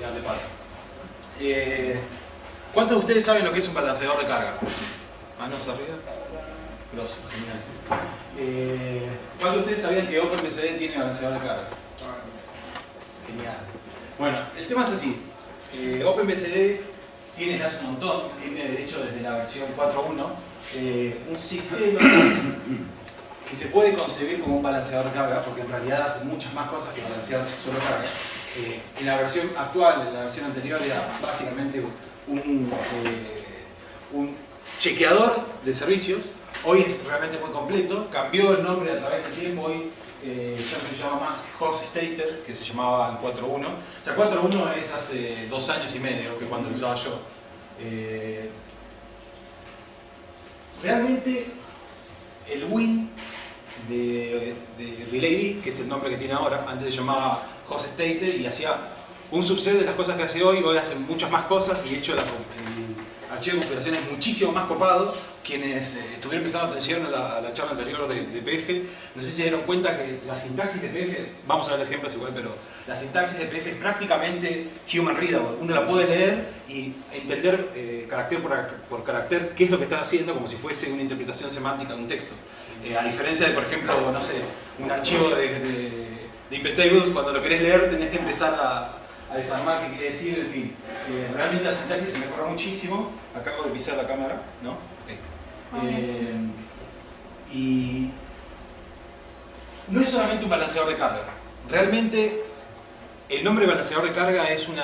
darle palo. ¿Cuántos de ustedes saben lo que es un balanceador de carga? ¿Manos arriba? Grosso, genial. ¿Cuántos de ustedes sabían que OpenBCD tiene balanceador de carga? Genial. Bueno, el tema es así. OpenBCD tiene desde hace un montón, tiene de hecho desde la versión 4.1, un sistema que se puede concebir como un balanceador de carga, porque en realidad hace muchas más cosas que balancear solo carga. En la versión actual, en la versión anterior, era básicamente un chequeador de servicios. Hoy es realmente muy completo, cambió el nombre a través del tiempo, hoy ya no se llama más Host Stater, que se llamaba el 4.1. O sea, 4.1 es hace 2 años y medio, que cuando lo usaba yo. Realmente el Win de RelayD, que es el nombre que tiene ahora, antes se llamaba Host Stater y hacía un subset de las cosas que hace hoy hace muchas más cosas y de hecho el archivo de configuración es muchísimo más copado. Quienes estuvieron prestando atención a la charla anterior de PF, no sé si se dieron cuenta que la sintaxis de PF, vamos a ver ejemplos igual, pero la sintaxis de PF es prácticamente human readable. Uno la puede leer y entender carácter por carácter qué es lo que está haciendo, como si fuese una interpretación semántica de un texto. A diferencia de, por ejemplo, no sé, un archivo de imptables, cuando lo querés leer tenés que empezar a desarmar qué quiere decir, en fin. Realmente la sintaxis se mejora muchísimo. Acabo de pisar la cámara, ¿no? Y no es solamente un balanceador de carga. Realmente el nombre balanceador de carga es un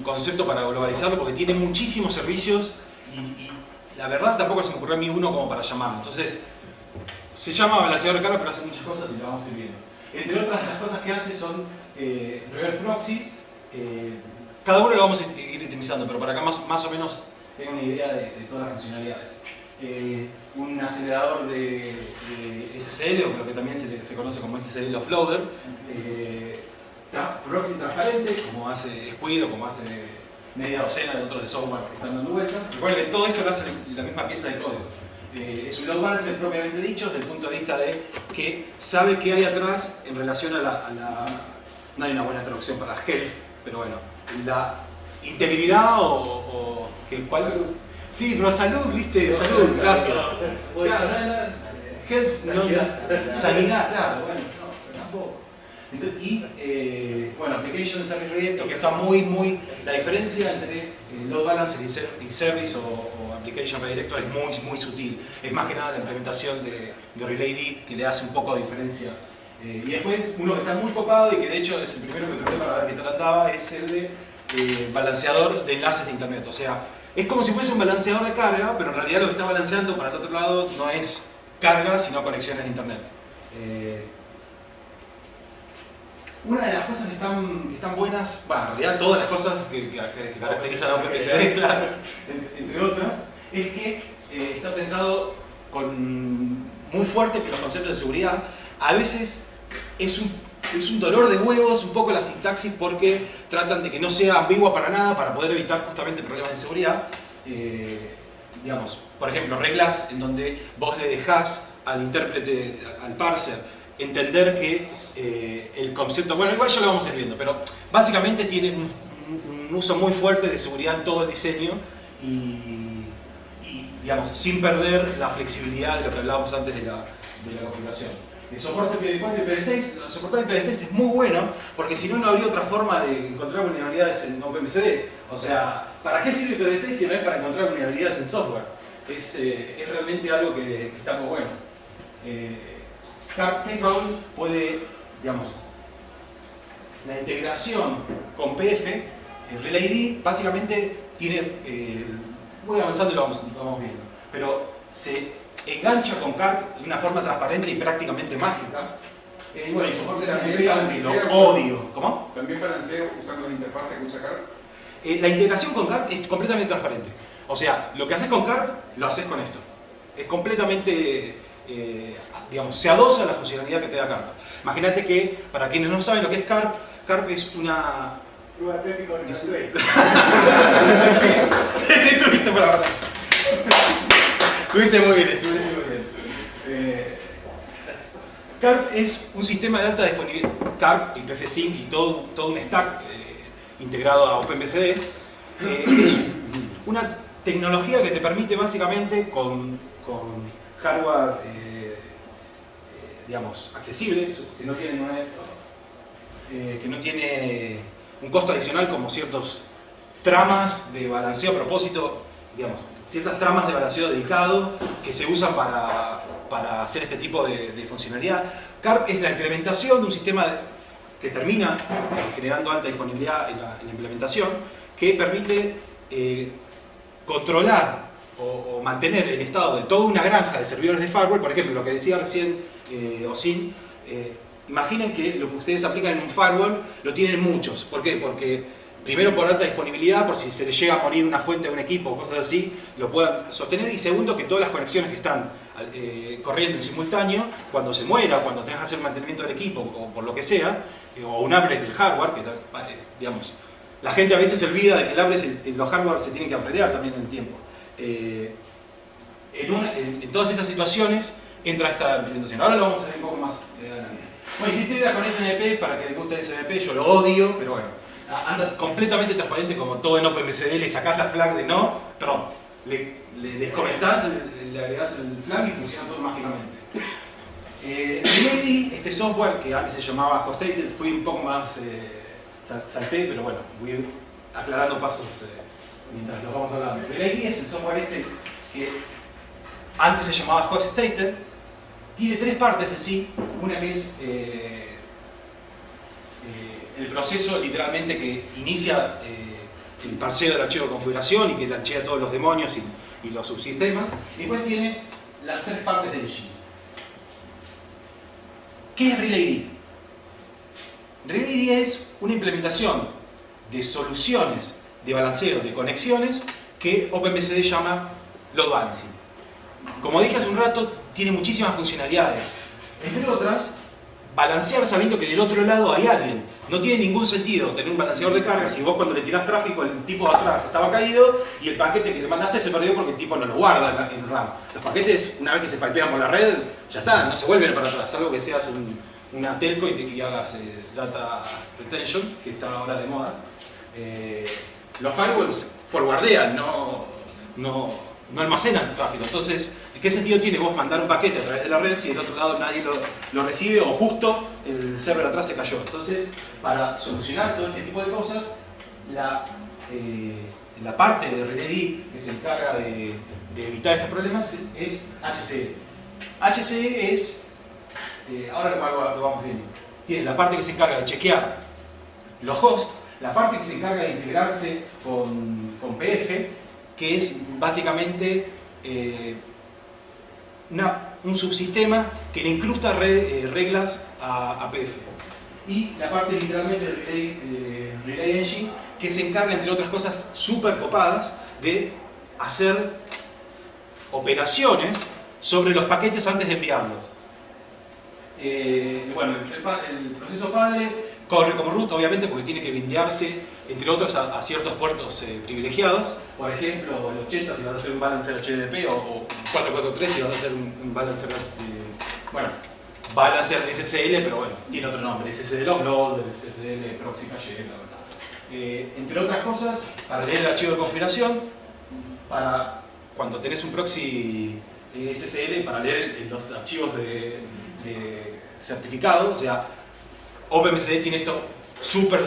concepto para globalizarlo porque tiene muchísimos servicios y la verdad tampoco se me ocurrió a mí uno como para llamarlo. Entonces se llama balanceador de carga pero hace muchas cosas y lo vamos a ir viendo. Entre otras las cosas que hace son reverse proxy. Cada uno lo vamos a ir itemizando, pero para acá más o menos tengo una idea de todas las funcionalidades. Un acelerador de SSL, o lo que también se conoce como SSL offloader, proxy transparente, como hace Squid o como hace media docena de otros de software que están dando vueltas. Recuerden que todo esto lo hace la misma pieza de código. Es un load balancer propiamente dicho, desde el punto de vista de que sabe qué hay atrás en relación a la no hay una buena traducción para health, pero bueno, la integridad o ¿cuál? Sí, pero salud, viste, salud, gracias. Claro, health, sanidad, claro, bueno, no, tampoco. Bueno, Application Service Regulator, que está la diferencia entre Load Balancer y Service o Application Redirector es muy sutil. Es más que nada la implementación de RelayD que le hace un poco de diferencia. Y después, uno que está muy copado y que de hecho es el primero que probé para ver qué trataba, es el de balanceador de enlaces de internet. O sea, es como si fuese un balanceador de carga, pero en realidad lo que está balanceando para el otro lado no es carga, sino conexiones de internet. Una de las cosas que están buenas, bueno, en realidad todas las cosas que caracterizan a OpenBCD, claro, entre otras, es que está pensado muy fuerte con los conceptos de seguridad. A veces es un dolor de huevos un poco la sintaxis porque tratan de que no sea ambigua para nada para poder evitar justamente problemas de seguridad. Digamos, por ejemplo, reglas en donde vos le dejás al intérprete, al parser, entender que el concepto, bueno, igual ya lo vamos a ir viendo, pero básicamente tiene un uso muy fuerte de seguridad en todo el diseño y digamos, sin perder la flexibilidad de lo que hablábamos antes de la configuración. El soporte IPv4 y IPv6, soportar IPv6 es muy bueno porque si no, no habría otra forma de encontrar vulnerabilidades en OpenBCD. O sea, ¿para qué sirve IPv6 si no es para encontrar vulnerabilidades en software? Es realmente algo que está muy bueno. Kcrawl puede, digamos, la integración con PF, RelayD, básicamente tiene, voy avanzando y lo vamos viendo, pero se engancha con CARP de una forma transparente y prácticamente mágica. Bueno, y soporte de lo odio. ¿Cómo? ¿También balanceo usando la interfaz que usa CARP? La integración con CARP es completamente transparente. O sea, lo que haces con CARP, lo haces con esto. Es completamente, digamos, se adosa a la funcionalidad que te da CARP. Imagínate que, para quienes no saben lo que es CARP, CARP es una... Prueba técnica de nivel. Estuviste para verdad. Estuviste muy bien, estuviste muy bien. CARP es un sistema de alta disponibilidad. CARP y PFSync y todo un stack integrado a OpenBSD. Es una tecnología que te permite básicamente con hardware digamos, accesible, que no tiene un costo adicional como ciertos tramas de balanceo a propósito, digamos, ciertas tramas de balanceo dedicado que se usan para hacer este tipo de funcionalidad. CARP es la implementación de un sistema que termina generando alta disponibilidad en la implementación, que permite controlar o mantener el estado de toda una granja de servidores de firewall. Por ejemplo, lo que decía recién Osin, imaginen que lo que ustedes aplican en un firewall lo tienen muchos. ¿Por qué? Porque primero por alta disponibilidad, por si se les llega a morir una fuente de un equipo o cosas así, lo puedan sostener. Y segundo, que todas las conexiones que están corriendo en simultáneo, cuando se muera, cuando tengas que hacer un mantenimiento del equipo o por lo que sea, o un upgrade del hardware, que digamos, la gente a veces se olvida de que el upgrade, los hardware se tienen que upgradear también en el tiempo. En todas esas situaciones entra esta implementación. Ahora lo vamos a ver un poco más adelante. Bueno, hiciste con SNMP, para que le guste SNMP, yo lo odio, pero bueno, anda completamente transparente como todo en OpenBSD, le sacás la flag de no, perdón, le descomentás, le agregás el flag y funciona todo mágicamente. Relay, este software que antes se llamaba Hostated, fui un poco más, salté, pero bueno, voy aclarando pasos mientras lo vamos hablando. Relay es el software este que antes se llamaba Hostated, tiene tres partes en sí. Una que es el proceso literalmente que inicia el parseo del archivo de configuración y que lanchea todos los demonios y los subsistemas. Y después tiene las tres partes del engine. ¿Qué es RelayD? RelayD es una implementación de soluciones de balanceo de conexiones que OpenBSD llama load balancing. Como dije hace un rato, tiene muchísimas funcionalidades. Entre otras, balancear sabiendo que del otro lado hay alguien. No tiene ningún sentido tener un balanceador de carga si vos cuando le tirás tráfico el tipo de atrás estaba caído y el paquete que le mandaste se perdió porque el tipo no lo guarda en RAM. Los paquetes, una vez que se pipean por la red, ya está, no se vuelven para atrás, salvo que seas una telco y hagas data retention, que está ahora de moda. Los firewalls forwardean, no almacenan tráfico. Entonces, ¿qué sentido tiene vos mandar un paquete a través de la red si del otro lado nadie lo recibe o justo el server atrás se cayó? Entonces, para solucionar todo este tipo de cosas, la parte de RelayD que se encarga de evitar estos problemas es HCE. HCE es, ahora lo vamos viendo, tiene la parte que se encarga de chequear los hosts, la parte que se encarga de integrarse con PF, que es básicamente un subsistema que le incrusta reglas a PF. Y la parte literalmente del Relay Engine, que se encarga, entre otras cosas súper copadas, de hacer operaciones sobre los paquetes antes de enviarlos. Bueno, el proceso padre corre como root, obviamente, porque tiene que bindearse, entre otros, a ciertos puertos privilegiados. Por ejemplo, el 80 si vas a hacer un balancer HTTP o 443 si vas a hacer un balancer, bueno, balancer SSL, pero bueno, tiene otro nombre, SSL offload, SSL proxy cache, bla, bla. Entre otras cosas, para leer el archivo de configuración, para cuando tenés un proxy SSL, para leer los archivos de certificado, o sea, OpenBSD tiene esto súper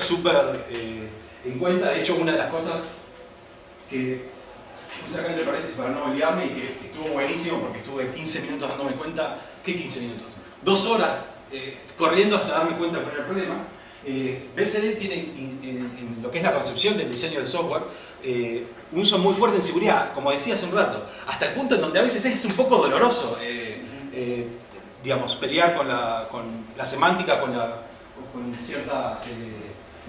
en cuenta. De hecho, una de las cosas que puse acá entre paréntesis para no olvidarme y que estuvo buenísimo porque estuve 15 minutos dándome cuenta, ¿qué 15 minutos? 2 horas corriendo hasta darme cuenta cuál era el problema. BSD tiene en lo que es la concepción del diseño del software un uso muy fuerte en seguridad, como decía hace un rato, hasta el punto en donde a veces es un poco doloroso digamos, pelear con la semántica, con ciertos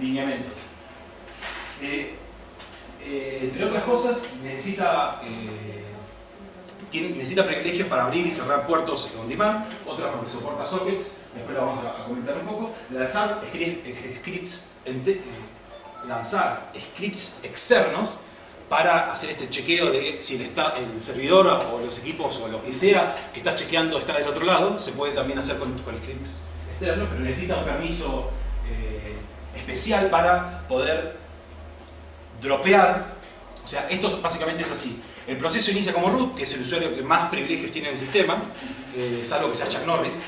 lineamientos. Entre otras cosas, necesita privilegios para abrir y cerrar puertos on demand, otra porque soporta sockets, después lo vamos a comentar un poco. Lanzar scripts externos para hacer este chequeo de si el servidor o los equipos o lo que sea que está chequeando está del otro lado. Se puede también hacer con scripts externos, pero necesita un permiso especial para poder dropear. O sea, esto básicamente es así. El proceso inicia como root, que es el usuario que más privilegios tiene en el sistema, salvo que sea Chuck Norris.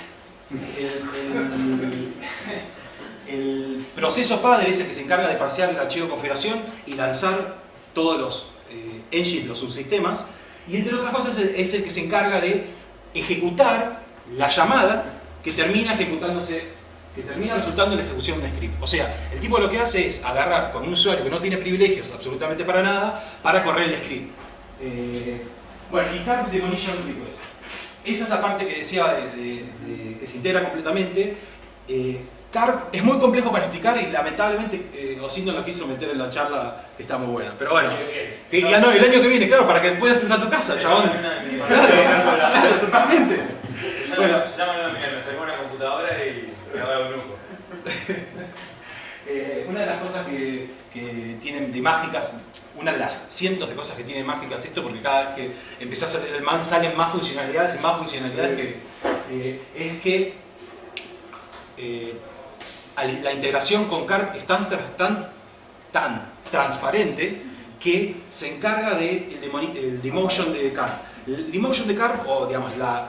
El proceso padre es el que se encarga de parsear el archivo de configuración y lanzar todos los engines, los subsistemas. Y entre otras cosas es el que se encarga de ejecutar la llamada que termina resultando en la ejecución de un script. O sea, el tipo lo que hace es agarrar con un usuario que no tiene privilegios absolutamente para nada para correr el script. Bueno, y Carp Demolition Request. Esa es la parte que decía que se integra completamente. Carp es muy complejo para explicar y lamentablemente Osindo lo quiso meter en la charla, que está muy buena. Pero bueno, ya no, el año que viene, claro, para que puedas entrar a tu casa, chabón. Claro, totalmente. Bueno, llámalo a mí, me sacó una computadora y me va a dar un lujo. Una de las cosas que tienen de mágicas, una de las cientos de cosas que tiene mágicas esto, porque cada vez que empezás a leer el man salen más funcionalidades y más funcionalidades, es que la integración con Carp es tan transparente que se encarga del demotion de Carp. El demotion de Carp, o digamos la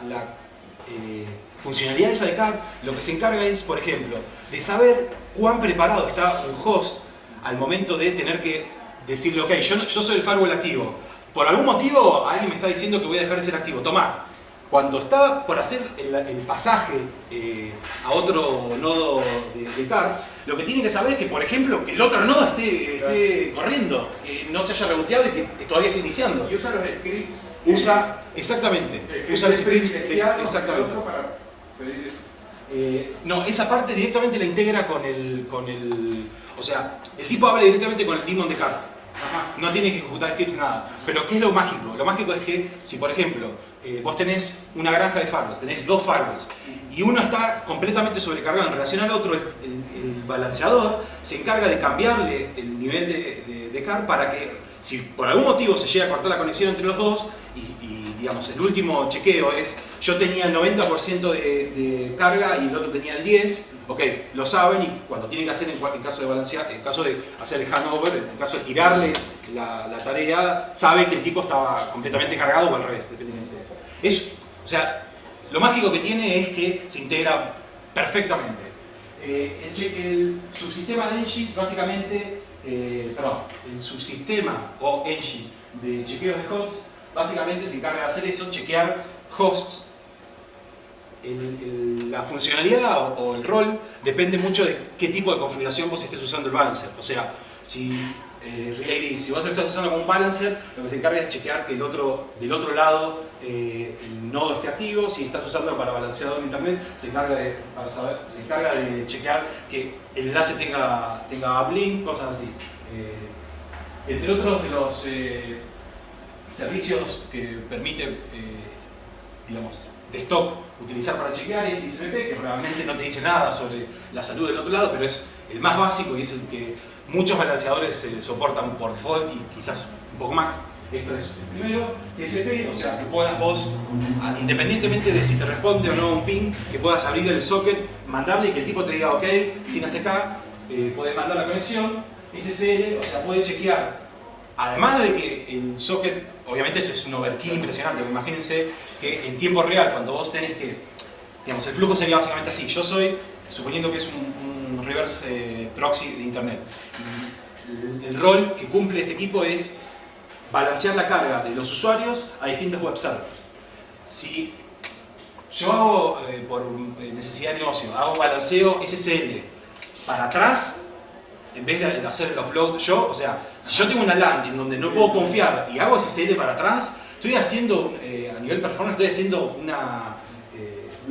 funcionalidad esa de Carp, lo que se encarga es, por ejemplo, de saber cuán preparado está un host al momento de tener que decirle, ok, yo soy el firewall activo. Por algún motivo alguien me está diciendo que voy a dejar de ser activo. Tomá. Cuando está por hacer el pasaje a otro nodo de Carp, lo que tiene que saber es que, por ejemplo, que el otro nodo esté corriendo, que no se haya reboteado y que todavía esté iniciando. Y usa los scripts. Exactamente. Usa los scripts. Exactamente. Otro para pedir eso. No, esa parte directamente la integra con el... O sea, el tipo habla directamente con el daemon de Carp. No tiene que ejecutar scripts, nada. Pero ¿qué es lo mágico? Lo mágico es que si, por ejemplo, vos tenés una granja de firewalls, tenés dos firewalls, y uno está completamente sobrecargado en relación al otro, el balanceador se encarga de cambiarle el nivel de Carp para que, si por algún motivo se llega a cortar la conexión entre los dos, y digamos, el último chequeo es, yo tenía el 90% de carga y el otro tenía el 10%, ok, lo saben y cuando tienen que hacer en caso de balancear, en caso de hacer el handover, en caso de tirarle la tarea, sabe que el tipo estaba completamente cargado o al revés, depende de qué sea. O sea, lo mágico que tiene es que se integra perfectamente. El subsistema de engines básicamente, el subsistema o engine de chequeos de hosts básicamente se encarga de hacer eso, chequear hosts. La funcionalidad o el rol depende mucho de qué tipo de configuración vos estés usando el balancer. O sea, si vos lo estás usando como un balancer, lo que se encarga es chequear que del otro lado el nodo esté activo. Si estás usando para balanceado en internet, se encarga de chequear que el enlace tenga uplink, cosas así. Entre otros de los servicios que permite, digamos, de stock utilizar para chequear es ISMP, que realmente no te dice nada sobre la salud del otro lado, pero es el más básico y es el que muchos balanceadores soportan por default y quizás un poco más. Esto es el primero. TCP, o sea, que puedas vos, independientemente de si te responde o no un ping, que puedas abrir el socket, mandarle y que el tipo te diga ok, sin ACK, puedes mandar la conexión. SSL, o sea, puede chequear, además de que el socket, obviamente eso es un overkill impresionante, imagínense que en tiempo real, cuando vos tenés que, digamos, el flujo sería básicamente así, yo soy, suponiendo que es un reverse proxy de internet, y el rol que cumple este equipo es balancear la carga de los usuarios a distintos web servers. Si yo hago, por necesidad de negocio, hago balanceo SSL para atrás, en vez de hacer el offload yo, o sea, si yo tengo una LAN en donde no puedo confiar y hago SSL para atrás, estoy haciendo, a nivel performance, estoy haciendo una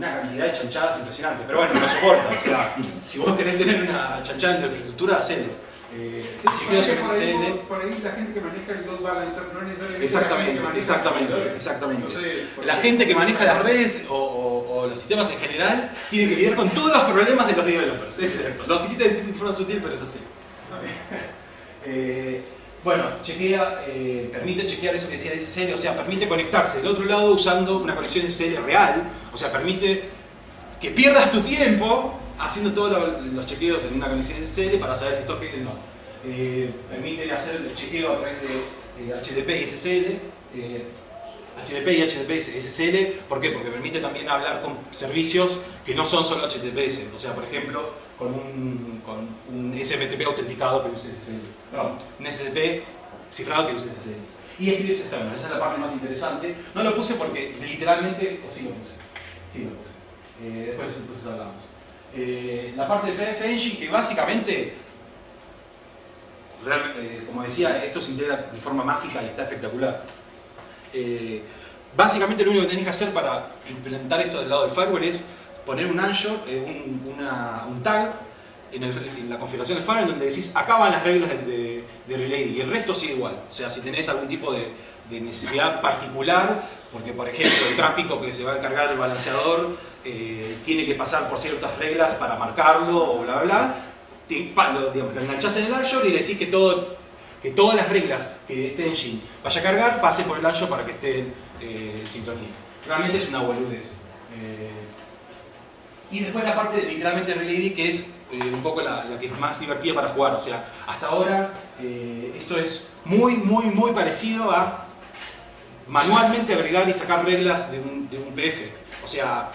cantidad de chanchadas impresionante. Pero bueno, lo soporta, o sea, si vos querés tener una chanchada en tu infraestuctura, hacelo. Por ahí la gente que maneja el load balancer no necesariamente Exactamente. La gente que maneja las redes o los sistemas en general tiene que lidiar con todos los problemas de los developers, es cierto. Lo quisiste decir de forma sutil, pero es así. Bueno, permite chequear eso que decía de SSL, o sea, permite conectarse del otro lado usando una conexión SSL real, o sea, permite que pierdas tu tiempo haciendo todos los chequeos en una conexión SSL para saber si esto es o no. Permite hacer el chequeo a través de HTTP y SSL, HTTP y HTTPS SSL, ¿por qué? Porque permite también hablar con servicios que no son solo HTTPS, o sea, por ejemplo, con un SMTP autenticado que use SSL, perdón, un SSP cifrado que use SSL. Y scripts externos, esa es la parte más interesante. No lo puse porque literalmente, o sí lo puse, después entonces hablamos. La parte del PDF Engine que básicamente, como decía, esto se integra de forma mágica y está espectacular. Básicamente lo único que tenés que hacer para implementar esto del lado del firewall es poner un anchor, un tag en la configuración del firewall donde decís acá van las reglas de relay y el resto sigue igual. O sea, si tenés algún tipo de necesidad particular, porque por ejemplo el tráfico que se va a cargar el balanceador tiene que pasar por ciertas reglas para marcarlo o bla bla bla, lo enganchás en el anchor y le decís que todas las reglas que este engine vaya a cargar pase por el ancho para que esté en sintonía. Realmente es una boludez. Y después la parte literalmente RelayD, que es un poco la que es más divertida para jugar. O sea, hasta ahora esto es muy parecido a manualmente agregar y sacar reglas de un PF. O sea,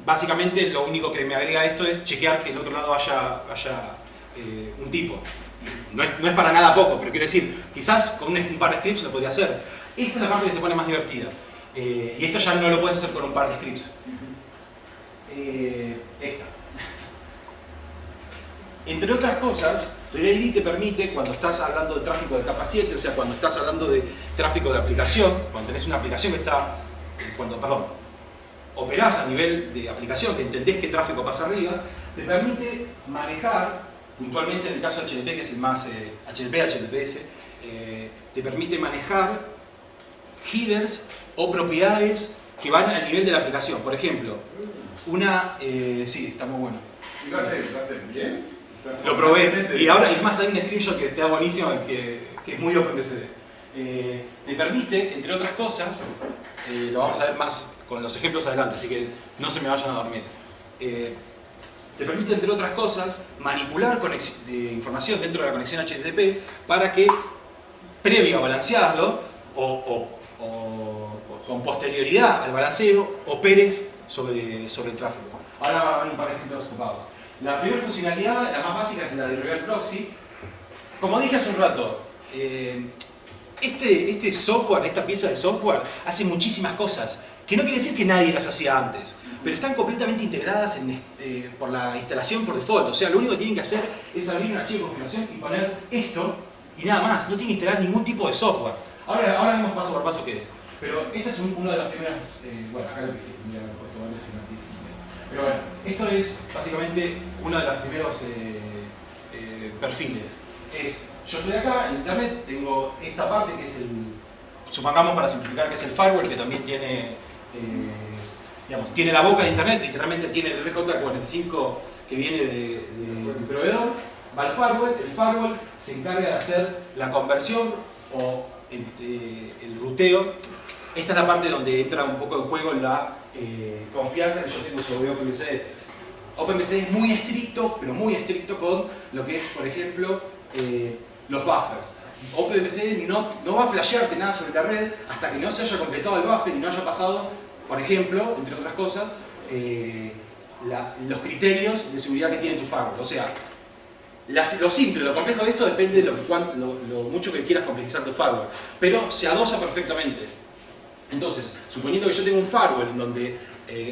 básicamente lo único que me agrega esto es chequear que en otro lado haya un tipo. No es para nada poco, pero quiero decir, quizás con un par de scripts lo podría hacer. Esta es la parte que se pone más divertida. Y esto ya no lo puedes hacer con un par de scripts. Esta. Entre otras cosas, RelayD te permite, cuando estás hablando de tráfico de capa 7, o sea, cuando estás hablando de tráfico de aplicación, cuando tenés una aplicación que está, operás a nivel de aplicación, que entendés qué tráfico pasa arriba, te permite manejar, puntualmente en el caso de HTTP, que es el más HTTPS, te permite manejar headers o propiedades que van al nivel de la aplicación. Por ejemplo, sí, está muy bueno. ¿Y lo hace bien? Lo probé, y ahora es más, hay un screenshot que está buenísimo, que es muy OpenBCD. Te permite, entre otras cosas, lo vamos a ver más con los ejemplos adelante, así que no se me vayan a dormir. Te permite, entre otras cosas, manipular información dentro de la conexión HTTP para que, previo a balancearlo, o con posterioridad al balanceo, operes sobre el tráfico. Ahora va a haber un par de ejemplos ocupados. La primera funcionalidad, la más básica, es la de Reverse Proxy. Como dije hace un rato, este software, esta pieza de software, hace muchísimas cosas, que no quiere decir que nadie las hacía antes, pero están completamente integradas por la instalación por default. O sea, lo único que tienen que hacer es abrir un archivo de configuración y poner esto y nada más. No tienen que instalar ningún tipo de software. Ahora vemos paso por paso qué es. Pero esta es una de las primeras... bueno, acá lo pifé, tendría que haber puesto varios y no quise. Pero bueno, esto es básicamente uno de los primeros perfiles. Yo estoy acá en internet, tengo esta parte que es supongamos para simplificar que es el firewall, que también tiene, tiene la boca de internet, literalmente tiene el RJ45 que viene del proveedor, va al el firewall se encarga de hacer la conversión o el ruteo. Esta es la parte donde entra un poco en juego la confianza que yo tengo sobre OpenBCD. OpenBCD es muy estricto, pero muy estricto con lo que es, por ejemplo, los buffers. OpenBCD no va a flashearte nada sobre la red hasta que no se haya completado el buffer y no haya pasado, por ejemplo, entre otras cosas, los criterios de seguridad que tiene tu firewall. O sea, lo simple, lo complejo de esto depende de lo mucho que quieras complejizar tu firewall, pero se adosa perfectamente. Entonces, suponiendo que yo tengo un firewall en donde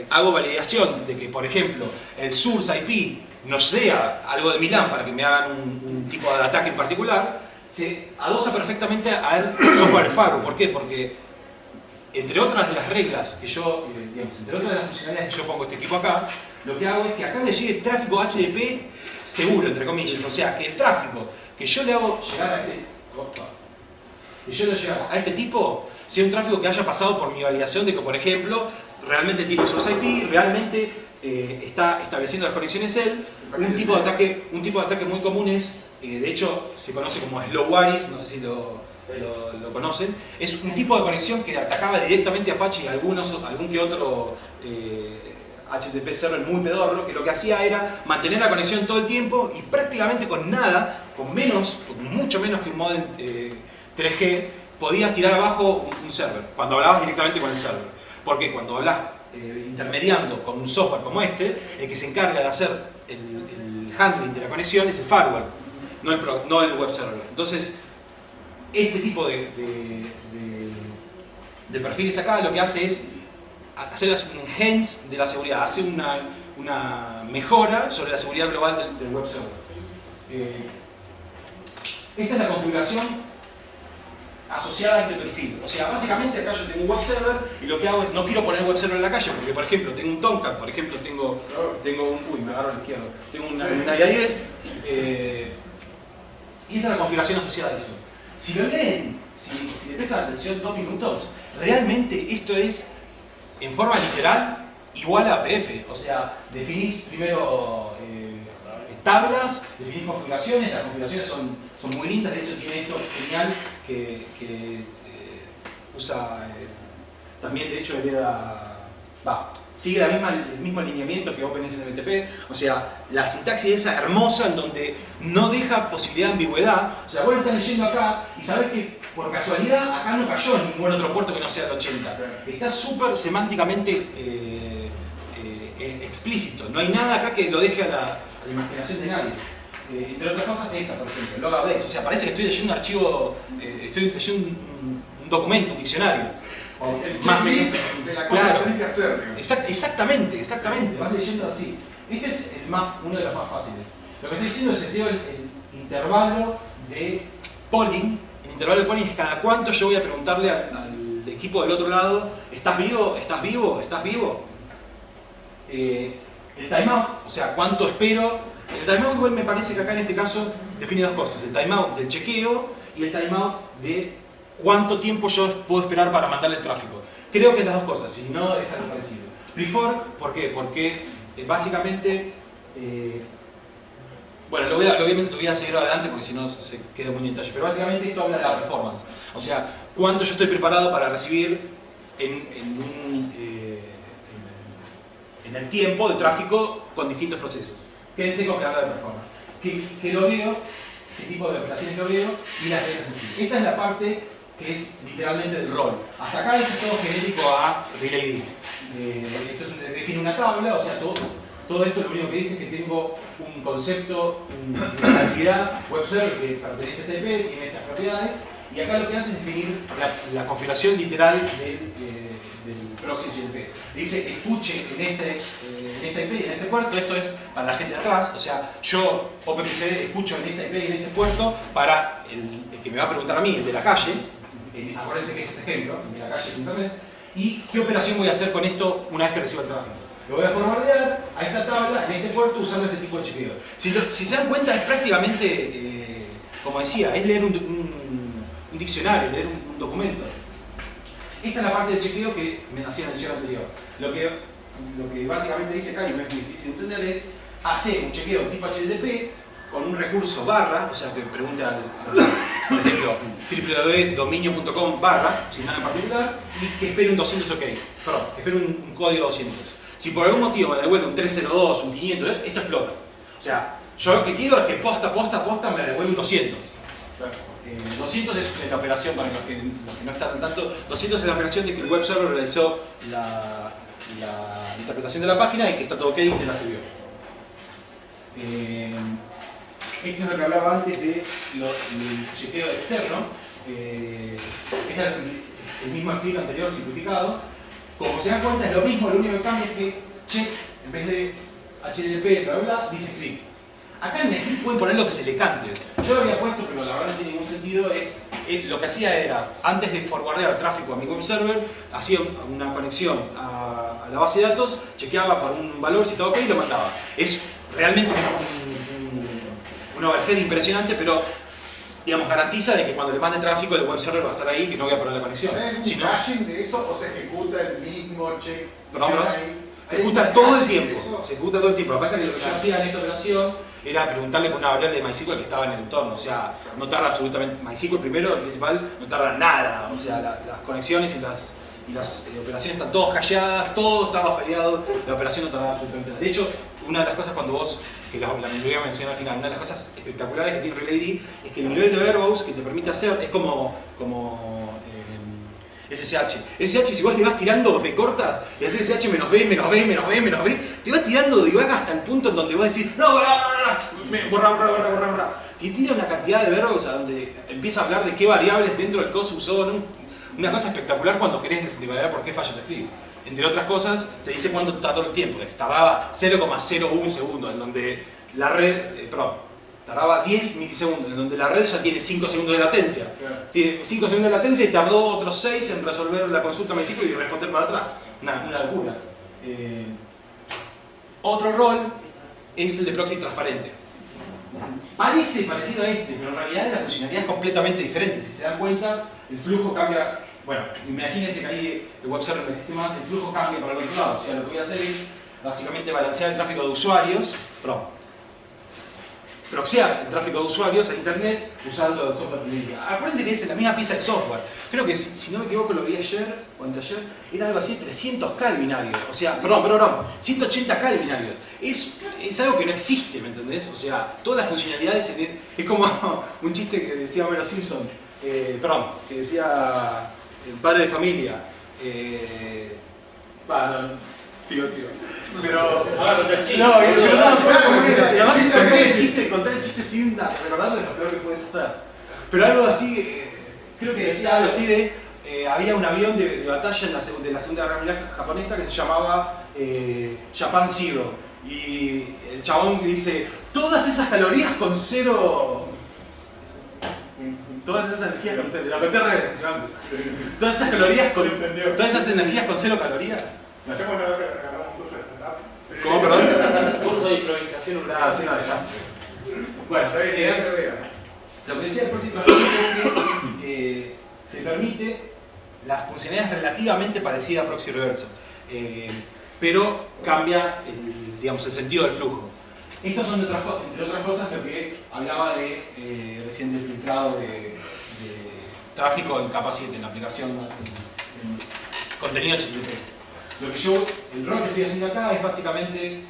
hago validación de que, por ejemplo, el source IP no sea algo de Milán para que me hagan un tipo de ataque en particular, se adosa perfectamente al software de firewall. ¿Por qué? Porque, entre otras de las reglas que yo, entre otras de las funcionalidades que yo pongo este equipo acá, lo que hago es que acá le llegue tráfico HTTP seguro, entre comillas. O sea, que el tráfico que yo le hago llegar a este tipo sea un tráfico que haya pasado por mi validación de que, por ejemplo, realmente tiene source IP, realmente está estableciendo las conexiones él. Un tipo de ataque muy común es de hecho se conoce como Slowaris, no sé si lo conocen. Es un tipo de conexión que atacaba directamente a Apache y algún que otro HTTP server muy pedorro, que lo que hacía era mantener la conexión todo el tiempo y prácticamente con nada, con mucho menos que un modem 3G, podías tirar abajo un server, cuando hablabas directamente con el server. Porque cuando hablas intermediando con un software como este, el que se encarga de hacer el handling de la conexión es el firewall, no el web server. Entonces, este tipo de perfiles acá lo que hace es hacer un enhance de la seguridad, hace una mejora sobre la seguridad global del web server. Esta es la configuración asociada a este perfil. O sea, básicamente acá yo tengo un web server y lo que hago es, no quiero poner web server en la calle porque, por ejemplo, tengo un Tomcat, por ejemplo, tengo un... Uy, me agarro a la izquierda. Tengo una IA10 y esta es la configuración asociada a eso. Si lo leen, si le prestan atención 2 minutos, realmente esto es, en forma literal, igual a APF. O sea, definís primero tablas, definís configuraciones, las configuraciones son muy lindas, de hecho tiene esto genial que usa, también de hecho sigue el mismo alineamiento que OpenSMTP, o sea, la sintaxis esa hermosa en donde no deja posibilidad de ambigüedad. O sea, vos lo estás leyendo acá y sabés que por casualidad acá no cayó en ningún otro puerto que no sea el 80. Está súper semánticamente explícito, no hay nada acá que lo deje a la imaginación de nadie. Entre otras cosas esta, por ejemplo, log updates. O sea, parece que estoy leyendo un archivo, estoy leyendo un documento, un diccionario. El Más checklist de la cosa que tenés que hacer. Exactamente. Vas leyendo así. Este es uno de los más fáciles. Lo que estoy diciendo es el intervalo de polling. El intervalo de polling es cada cuánto yo voy a preguntarle al equipo del otro lado: ¿estás vivo? ¿Estás vivo? ¿Estás vivo? El timeout, o sea, ¿cuánto espero? El timeout igual me parece que acá en este caso define dos cosas: el timeout del chequeo y el timeout de cuánto tiempo yo puedo esperar para mandarle el tráfico. Creo que es las dos cosas, si no es algo parecido. Prefork, ¿por qué? Porque básicamente, bueno, lo voy a seguir adelante porque si no se queda muy en detalle, pero básicamente esto habla de la performance. O sea, cuánto yo estoy preparado para recibir en el tiempo de tráfico con distintos procesos. Quédense con que habla de performance. ¿Qué logueo? ¿Qué tipo de operaciones logueo? Y las reglas en sí. Esta es la parte que es literalmente del rol. Hasta acá esto es todo genérico a RelayD. Esto define una tabla, o sea, todo esto lo único que dice es que tengo un concepto, una entidad web server que pertenece a TCP, tiene estas propiedades, y acá lo que hace es definir la configuración literal del proxy HTTP. Dice: escuche en esta IP y en este puerto. Esto es para la gente de atrás, o sea, yo, OpenPCD, escucho en esta IP y en este puerto para el que me va a preguntar a mí, el de la calle. Acuérdense que es este ejemplo, el de la calle es internet. ¿Y qué operación voy a hacer con esto una vez que reciba el tráfico? Lo voy a forwardear a esta tabla en este puerto usando este tipo de chequeo. Si se dan cuenta, es prácticamente, como decía, es leer un diccionario, leer un documento. Esta es la parte del chequeo que me hacía mención anterior. Lo que básicamente dice acá, y no es muy difícil de entender, es hacer un chequeo tipo HTTP con un recurso barra, o sea, que pregunte por ejemplo, www.dominio.com barra, sin nada en particular, y que espere un 200 OK. Perdón, que espere un código 200. Si por algún motivo me devuelve un 302, un 500, esto explota. O sea, yo lo que quiero es que posta me devuelve un 200. 200 es la operación, para los que no están tanto, 200 es la operación de que el web server realizó la interpretación de la página y que está todo ok y te la sirvió. Esto es lo que hablaba antes del chequeo externo. Este es el mismo explico anterior simplificado. Como se dan cuenta, es lo mismo, lo único que cambia es que check, en vez de HTTP, bla bla bla, dice click. Acá en el click pueden poner lo que se le cante. Yo lo había puesto, pero la verdad no tiene ningún sentido. Lo que hacía era, antes de forwardear tráfico a mi web server, hacía una conexión a la base de datos, chequeaba por un valor, si estaba ok, y lo mandaba. Es realmente un overhead impresionante, pero digamos, garantiza de que cuando le mande tráfico el web server va a estar ahí, que no voy a poner la conexión. ¿Es un caching de eso o se ejecuta el mismo check? Se ejecuta todo el tiempo. Se ejecuta todo el tiempo. Lo que pasa es que lo que yo hacía en esta operación era preguntarle por una variable de MySQL que estaba en el entorno. O sea, no tarda absolutamente. MySQL primero, el principal, no tarda nada. O sea, las conexiones y las operaciones están todas calladas, todo estaba feriado, la operación no tardaba absolutamente nada. De hecho, una de las cosas cuando vos, que la mayoría mencioné al final, una de las cosas espectaculares que tiene RelaID es que el nivel de verbose que te permite hacer es como SSH. SSH, si vos le vas tirando B cortas y haces SSH menos B, menos B, menos B, menos B, te va tirando de divag hasta el punto en donde vos decís no, borra. Te tira una cantidad de verbos a donde empieza a hablar de qué variables dentro del COS usó, ¿no? Una cosa espectacular cuando querés devaluar por qué falla tu script. Entre otras cosas, te dice cuánto está todo el tiempo. Tardaba 0,01 segundos, en donde la red, tardaba 10 milisegundos, en donde la red ya tiene 5 segundos de latencia. Tiene 5 segundos de latencia y tardó otros 6 en resolver la consulta MySQL y responder para atrás. Una locura. Otro rol es el de proxy transparente. Parece parecido a este, pero en realidad la funcionalidad es completamente diferente. Si se dan cuenta, el flujo cambia. Bueno, imagínense que ahí el web server no existe más, el flujo cambia para el otro lado. O sea, lo que voy a hacer es básicamente balancear el tráfico de usuarios, proxear el tráfico de usuarios a internet usando el software RelaID. Acuérdense que es la misma pieza de software. Creo que si no me equivoco lo vi ayer o anteayer, era algo así de 300K el binario. O sea, perdón, 180K el binario. Es algo que no existe, ¿me entendés? O sea, todas las funcionalidades es como un chiste que decía Homero Simpson, que decía el padre de familia. Sigo. Pero. No, pero no me acuerdo cómo era. Y además contar el chiste sin recordarlo es lo peor que puedes hacer. Pero algo así, creo que decía algo así de. Había un avión de batalla de la Segunda Guerra Mundial japonesa que se llamaba Japan Zero. Y el chabón que dice: todas esas calorías con cero. Todas esas energías con cero. La conté al revés, antes. Todas esas calorías con. Todas esas energías con 0 calorías. Hacemos una vez que regalamos un curso de stand-up. ¿Cómo, perdón? Curso de improvisación urbana. Sí, exacto. Bueno, lo que decía el próximo es que te permite las funcionalidades relativamente parecidas a proxy reverso, pero cambia el sentido del flujo. Estos son, entre otras cosas, lo que hablaba de recién del filtrado de tráfico en capa 7, en la aplicación en contenido HTTP. El rol que estoy haciendo acá es básicamente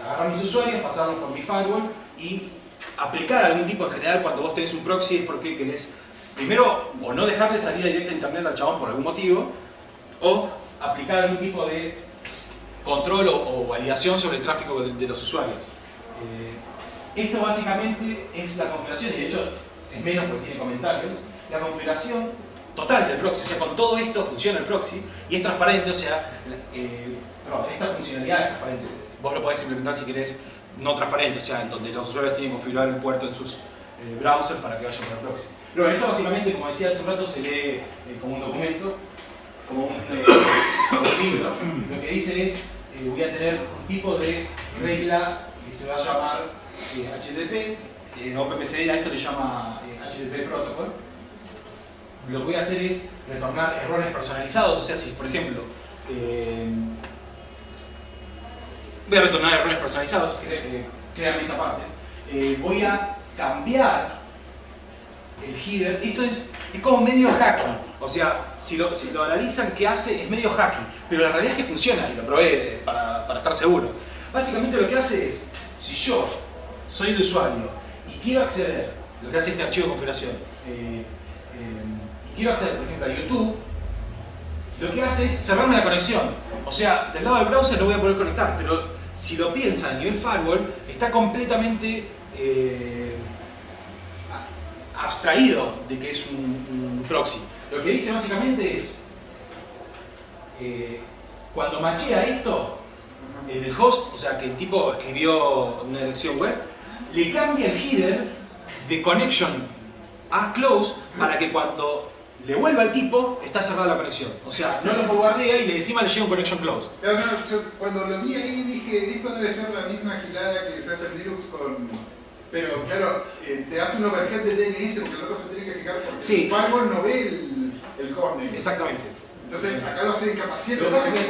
agarrar mis usuarios, pasarlos por mi firewall y aplicar algún tipo en general cuando vos tenés un proxy es porque querés primero o no dejarle salida directa a internet al chabón por algún motivo o aplicar algún tipo de control o validación sobre el tráfico de los usuarios. Esto básicamente es la configuración, y de hecho es menos porque tiene comentarios, la configuración total del proxy. O sea, con todo esto funciona el proxy y es transparente, o sea, esta funcionalidad es transparente. Vos lo podés implementar si querés no transparente, o sea, en donde los usuarios tienen que configurar el puerto en sus browsers para que vayan por el proxy. Pero esto básicamente, como decía hace un rato, se lee como un documento, como un libro. Lo que dice es, voy a tener un tipo de regla que se va a llamar HTTP. OpenMCD a esto le llama HTTP Protocol. Lo que voy a hacer es retornar errores personalizados, o sea, si por ejemplo voy a retornar errores personalizados, créanme esta parte, voy a cambiar el header. Esto es como medio hacky, o sea, si lo analizan qué hace es medio hacky, pero la realidad es que funciona y lo probé para estar seguro. Básicamente lo que hace es, si yo soy el usuario y quiero acceder, lo que hace este archivo de configuración, quiero acceder, por ejemplo, a YouTube, lo que hace es cerrarme la conexión. O sea, del lado del browser lo voy a poder conectar, pero si lo piensa a nivel firewall, está completamente abstraído de que es un proxy. Lo que dice básicamente es, cuando machea esto, en el host, o sea, que el tipo escribió una dirección web, le cambia el header de connection a close para que cuando le vuelva al tipo, está cerrada la conexión. O sea, no lo forwardea y encima le llega un connection close. Claro, no, yo cuando lo vi ahí dije, esto debe ser la misma gilada que se hace en Linux con... Pero claro, te hace un overhead de DNS porque el otro se tiene que fijar porque sí. el firewall no ve el hostname. Exactamente. Entonces acá lo hace en capacidad. Lo que pasa es que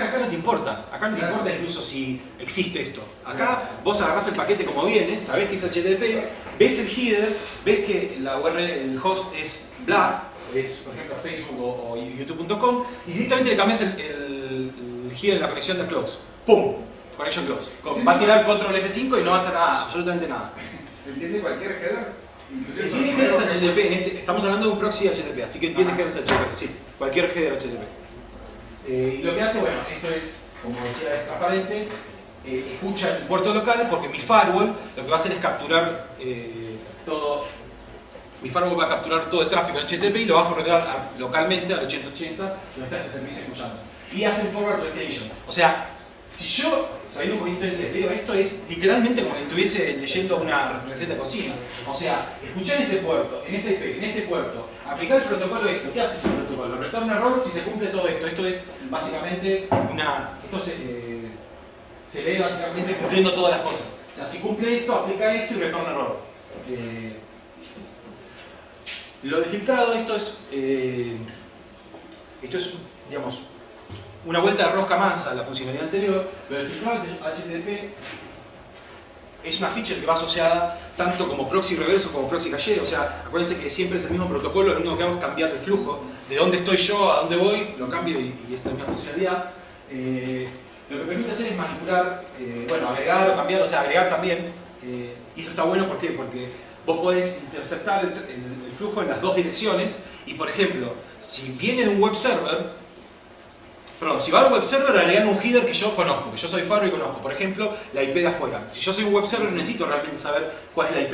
acá no te importa. Acá no te importa incluso si existe esto. Acá vos agarrás el paquete como viene, sabés que es HTTP, ves el header, ves que la URL, el host es bla, es por ejemplo Facebook o youtube.com, y directamente le cambias el header en la conexión del close. ¡Pum! Connection close. Va a tirar control F5 y no va a hacer nada, absolutamente nada. ¿Entiende cualquier header? Inclusive Tiene headers HTTP, estamos hablando de un proxy HTTP, así que tiene headers HTTP, sí, cualquier header HTTP. Y lo que hace, bueno, esto es, como decía, es transparente, escucha el puerto local porque mi firewall lo que va a hacer es capturar todo, mi firewall va a capturar todo el tráfico en HTTP y lo va a forwardear localmente al 8080 donde está este servicio escuchando. Y hace un forward to destination, o sea, si yo, sabiendo un poquito de inglés, leo esto es literalmente como si estuviese leyendo una receta de cocina. O sea, escuchar en este puerto, en este IP, en este puerto, aplicar el protocolo esto. ¿Qué hace este protocolo? Retorna un error si se cumple todo esto. Esto es básicamente esto se lee básicamente cumpliendo todas las cosas. O sea, si cumple esto, aplica esto y retorna error. Lo de filtrado, esto es, digamos, una vuelta de rosca más a la funcionalidad anterior, pero el filtrado HTTP es una feature que va asociada tanto como proxy reverso como proxy caché. O sea, acuérdense que siempre es el mismo protocolo, lo único que hago es cambiar el flujo. De dónde estoy yo a dónde voy, lo cambio y es la misma funcionalidad. Lo que permite hacer es manipular, bueno, agregar o cambiar, o sea, agregar también. Y esto está bueno, ¿por qué? Porque vos podés interceptar el flujo en las dos direcciones y, por ejemplo, si viene de un web server, perdón, si va al web server, agregan un header que yo conozco, que yo soy firewall y conozco. Por ejemplo, la IP de afuera. Si yo soy un web server, necesito realmente saber cuál es la IP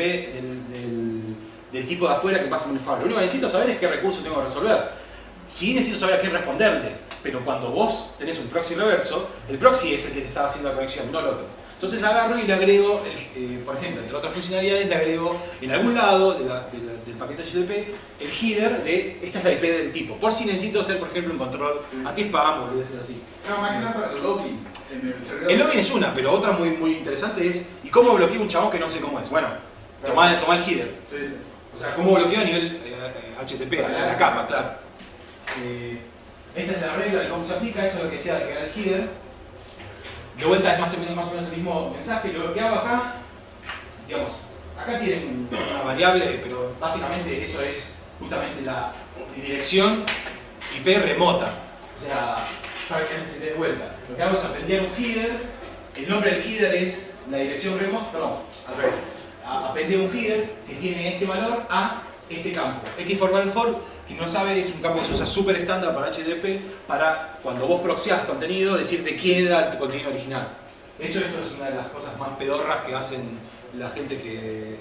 del tipo de afuera que pasa con el firewall. Lo único que necesito saber es qué recurso tengo que resolver. Sí necesito saber a qué responderle, pero cuando vos tenés un proxy reverso, el proxy es el que te está haciendo la conexión, no el otro. Entonces agarro y le agrego, por ejemplo, entre otras funcionalidades, le agrego en algún lado del paquete HTTP el header de esta es la IP del tipo. Por si necesito hacer, por ejemplo, un control anti-spam o debe ser así. No, más que nada para el login en el servidor. El login es una, pero otra muy interesante es ¿y cómo bloqueo un chabón que no sé cómo es? Bueno, tomá el header. Sí. O sea, ¿cómo bloqueo a nivel HTTP, la capa, claro? Esta es la regla de cómo se aplica, esto es lo que decía de crear el header. De vuelta es más o menos el mismo mensaje. Lo que hago acá, digamos, acá tienen una variable, pero básicamente eso es justamente la dirección IP remota. O sea, para que se dé de vuelta. Lo que hago es aprender un header, el nombre del header es la dirección remota, perdón, al revés. Aprender un header que tiene este valor a este campo. X-forward for, quien no sabe, es un campo que se usa súper estándar para HTTP para cuando vos proxeás contenido, decir de quién era el contenido original. De hecho, esto es una de las cosas más pedorras que hacen la gente que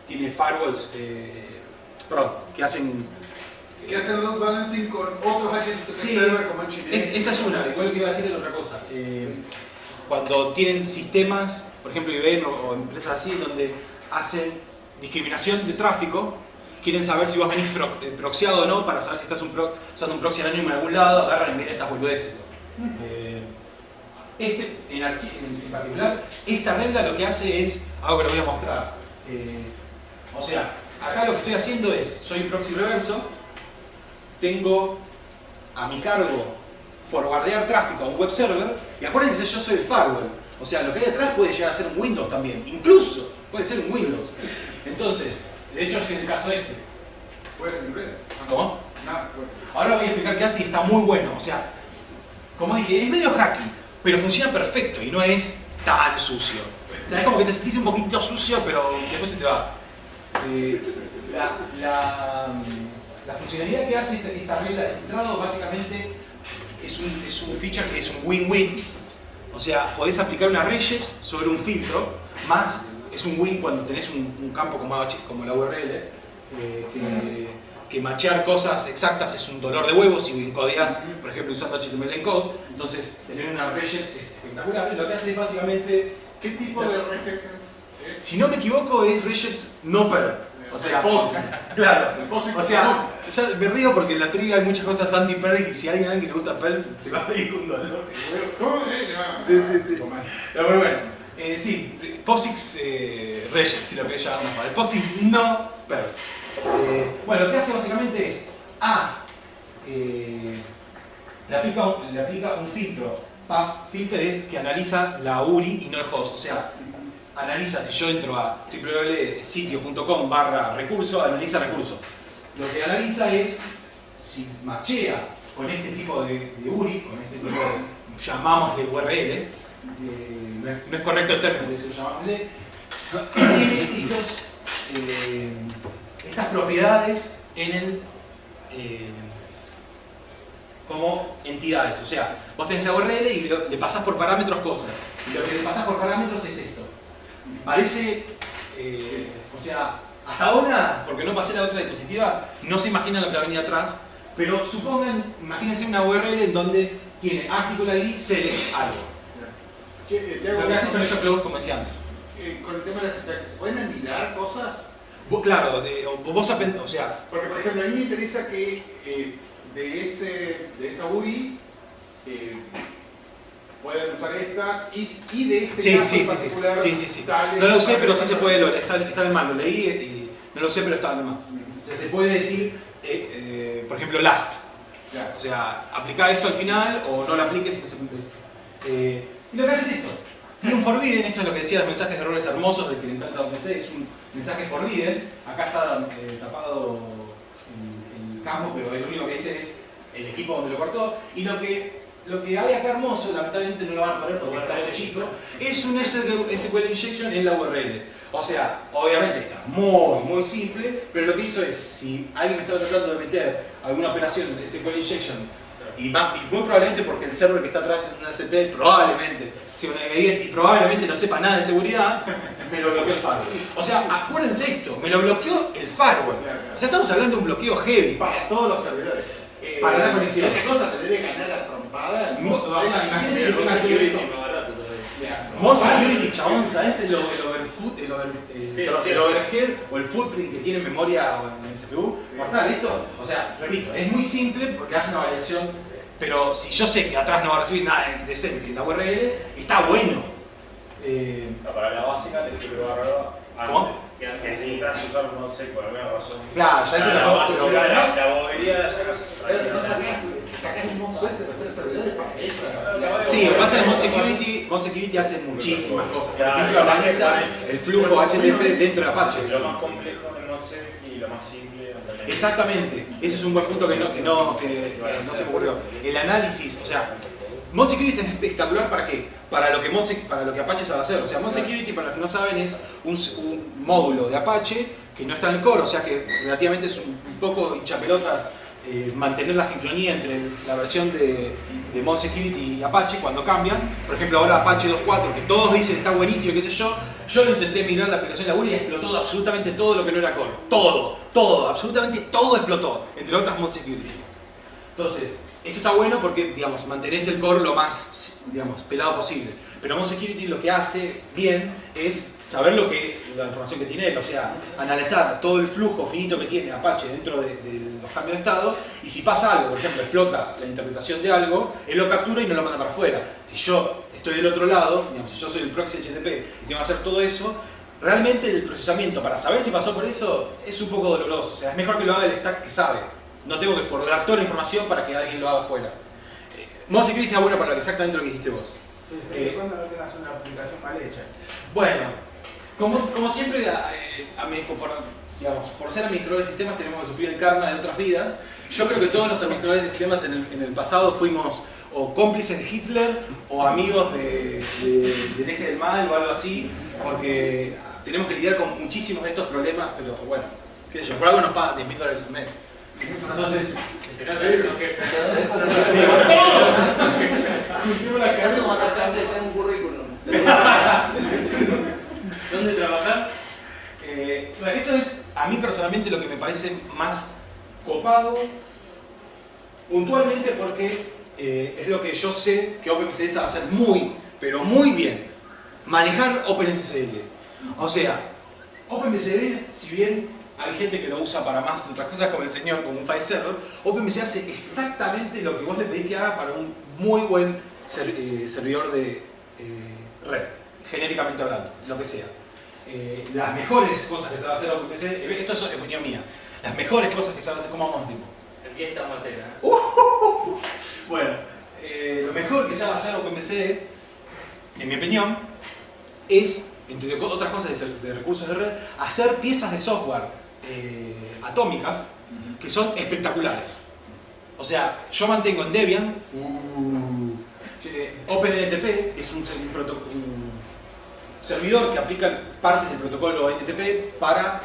tiene firewalls, que hacen... Que hacer load balancing con otros HTTP Sí, server como HTTP. esa es una, igual que iba a decir otra cosa. Cuando tienen sistemas, por ejemplo IBM o empresas así, donde hacen discriminación de tráfico, quieren saber si vos venís proxiado o no, para saber si estás usando un proxy anónimo en algún lado, agarran y miren estas boludeces. En particular, esta regla lo que hace es algo que lo voy a mostrar. O sea, acá lo que estoy haciendo es, soy un proxy reverso, tengo a mi cargo forwardear tráfico a un web server, y acuérdense, yo soy el firewall. O sea, lo que hay detrás puede llegar a ser un Windows también, incluso puede ser un Windows. Entonces, de hecho es el caso este. ¿Puedes entender? ¿Cómo? No, Ahora voy a explicar qué hace y está muy bueno. O sea, como dije, es medio hacky, pero funciona perfecto y no es tan sucio. O sea, es como que te sentís un poquito sucio, pero después se te va. La funcionalidad que hace esta regla de filtrado básicamente es un feature que es un win-win. O sea, podés aplicar una regex sobre un filtro, más es un win cuando tenés un campo como la URL, que machear cosas exactas es un dolor de huevos si encodeás, por ejemplo, usando HTML encode. Entonces, tener una regex es espectacular. Lo que hace es básicamente... ¿qué tipo de regex es? Si no me equivoco, es regex no per. O sea, POSIX. claro. El POSIX. O sea, ya me río porque en la trivia hay muchas cosas anti-Perl y si hay alguien que le gusta Perl, se va a reír un dolor. ¿Cómo es? Sí. Pero bueno, sí, POSIX regex, si lo querés llamar más fácil. POSIX no Perl. Bueno, lo que hace básicamente es le aplica un filtro Path Filter es que analiza la URI y no el host. O sea, analiza, si yo entro a www.sitio.com/recurso, analiza recurso. Lo que analiza es si machea con este tipo de URI, con este tipo de, llamámosle URL, no es correcto el término, pero si lo llamámosle, tiene estas propiedades en el, como entidades. O sea, vos tenés la URL y le pasás por parámetros cosas. Y lo que le pasás por parámetros es esto. Parece, o sea, hasta ahora, porque no pasé la otra diapositiva, no se imaginan lo que va a venir atrás, pero imagínense una URL en donde tiene article ID, select algo. Lo que hace con ellos close, como decía antes. Con el tema de la sintaxis, ¿pueden anidar cosas? Claro, o sea... Porque, por ejemplo, a mí me interesa que de esa URI puedan usar estas y de este caso en particular... Sí. No lo usé, pero sí se puede, está alemán, lo leí y no lo usé, pero está alemán. O sea, se puede decir, por ejemplo, last. O sea, aplica esto al final o no lo apliques si no se cumple esto. Y lo que hace es esto. Tiene un forbidden, esto es lo que decía los mensajes de errores hermosos del que le encanta OpenC, es un mensaje forbidden. Acá está tapado en el campo, pero lo único que dice es el equipo donde lo cortó. Y lo que hay acá hermoso, lamentablemente no lo van a poner porque está muy chico, es un SQL injection en la URL. O sea, obviamente está muy simple, pero lo que hizo es, si alguien me estaba tratando de meter alguna operación de SQL injection, y muy probablemente porque el server que está atrás en una SQL probablemente sea una IDS y probablemente no sepa nada de seguridad, me lo bloqueó el firewall. O sea, acuérdense esto, me lo bloqueó el firewall. O sea, estamos hablando de un bloqueo heavy. Para todos los servidores. Para la conexión. Otra cosa, te debe ganar a trompada. O sea, imagínense que tenga que ver esto. More Security, chabón, ¿sabes? El overhead o el footprint que tiene en memoria o en el CPU. Mortal, esto, o sea, repito, es muy simple porque hace una variación, pero si yo sé que atrás no va a recibir nada de ser en la URL, está bueno. Para la básica te sirve barra. ¿Cómo? Que necesitas usar un no sé por alguna razón. Claro, ya es una cosa, pero... La bobería la sacas. No sacás un monstruo de los servidores para esa. Sí, lo que pasa es que MonSecurity hace muchísimas cosas. Por ejemplo, analiza el flujo HTTP dentro de Apache. Lo más complejo no sé y lo más simple. Exactamente, ese es un buen punto que no se me ocurrió. El análisis, o sea, MonSecurity es espectacular ¿para qué? Para lo que Apache sabe hacer. O sea, MonSecurity, para los que no saben, es un módulo de Apache que no está en el core, o sea que relativamente es un poco hinchapelotas mantener la sincronía entre la versión de MonSecurity y Apache cuando cambian. Por ejemplo, ahora Apache 2.4, que todos dicen está buenísimo, qué sé yo lo intenté migrar la aplicación de la URI y explotó absolutamente todo lo que no era core. Todo, absolutamente todo explotó, entre otras MonSecurity. Entonces, esto está bueno porque, digamos, mantenés el core lo más, digamos, pelado posible. Pero MonSecurity lo que hace bien es saber la información que tiene él, o sea, analizar todo el flujo finito que tiene Apache dentro de los cambios de estado, y si pasa algo, por ejemplo, explota la interpretación de algo, él lo captura y no lo manda para afuera. Si yo estoy del otro lado, digamos, si yo soy el proxy HTTP y tengo que hacer todo eso, realmente el procesamiento para saber si pasó por eso es un poco doloroso. O sea, es mejor que lo haga el stack que sabe. No tengo que forwardar toda la información para que alguien lo haga afuera. MonSecurity está bueno para exactamente lo que dijiste vos. Sí, cuando no tengas una aplicación mal hecha. Bueno, como siempre, por ser administradores de sistemas tenemos que sufrir el karma de otras vidas. Yo creo que todos los administradores de sistemas en el pasado fuimos o cómplices de Hitler o amigos del eje del mal o algo así, porque tenemos que lidiar con muchísimos de estos problemas, pero bueno, qué sé yo, por algo nos pagan $10.000 al mes. Entonces, tengo un currículum. ¿dónde trabajar? Esto es a mí personalmente lo que me parece más copado, puntualmente porque es lo que yo sé que OpenMCD sabe hacer muy, pero muy bien. Manejar OpenSSL. O sea, OpenMCD, si bien hay gente que lo usa para más otras cosas como el señor, como un file server, OpenMCD hace exactamente lo que vos le pedís que haga para un muy buen servidor de red, genéricamente hablando, lo que sea. Las mejores cosas que sabe hacer OpenMCD, esto es opinión mía, las mejores cosas que sabe hacer, ¿cómo vamos tipo? Aquí está Matera. Bueno, lo mejor que sabe hacer OpenBCD, en mi opinión, es, entre otras cosas de recursos de red, hacer piezas de software atómicas que son espectaculares. O sea, yo mantengo en Debian OpenNTP, que es un servidor que aplica partes del protocolo NTP para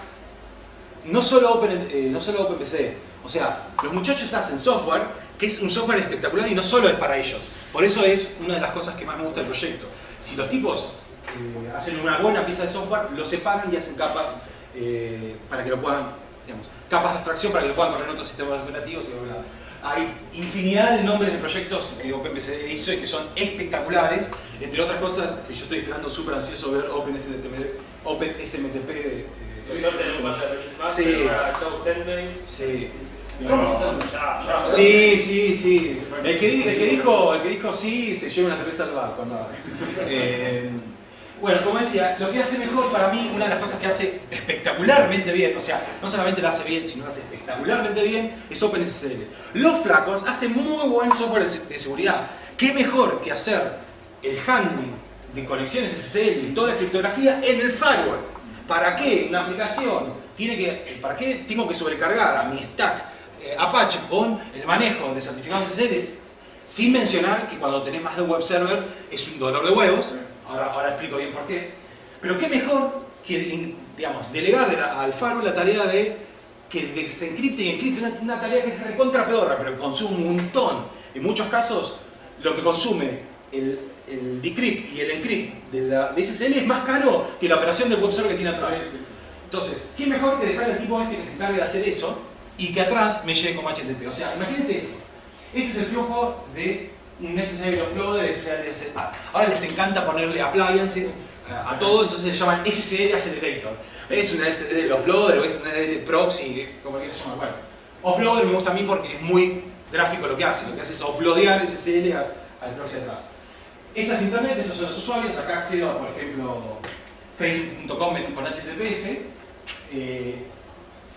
no solo OpenBCD. O sea, los muchachos hacen software que es un software espectacular y no solo es para ellos. Por eso es una de las cosas que más me gusta del proyecto. Si los tipos hacen una buena pieza de software, lo separan y hacen capas para que lo puedan, digamos, capas de abstracción para que lo puedan correr en otros sistemas operativos y bla, bla. Hay infinidad de nombres de proyectos que OpenBCD hizo y que son espectaculares. Entre otras cosas, yo estoy esperando súper ansioso ver OpenSMTP. Yo tengo un par de proyectos más, Sí. pero ahora Chau Sendmate. Sí. ¿Cómo? Ya. Sí. El que dijo sí se lleva una cerveza al bar cuando bueno, como decía, lo que hace mejor para mí, una de las cosas que hace espectacularmente bien, o sea, no solamente lo hace bien, sino lo hace espectacularmente bien, es OpenSSL. Los flacos hacen muy buen software de seguridad. ¿Qué mejor que hacer el handling de conexiones SSL y toda la criptografía en el firewall? ¿Para qué una aplicación para qué tengo que sobrecargar a mi stack Apache con el manejo de certificados SSL? Sin mencionar que cuando tenés más de un web server es un dolor de huevos. Ahora explico bien por qué. Pero qué mejor que, digamos, delegarle al firewall la tarea de que desencripte y encripte, una tarea que es recontra pedorra, pero que consume un montón. En muchos casos, lo que consume el decrypt y el encrypt de SSL es más caro que la operación del web server que tiene atrás. Entonces, qué mejor que dejarle al tipo que se encargue de hacer eso y que atrás me llegue como HTTP. O sea, imagínense esto. Este es el flujo de un SSL offloader, SSL. Ahora les encanta ponerle appliances a todo, entonces le llaman SSL Accelerator. Es una SSL offloader o es una SSL proxy, como quieras llamar. Bueno, offloader me gusta a mí porque es muy gráfico lo que hace. Lo que hace es offloadear SSL al proxy atrás. Esta es internet, esos son los usuarios. Acá accedo a, por ejemplo, facebook.com con HTTPS.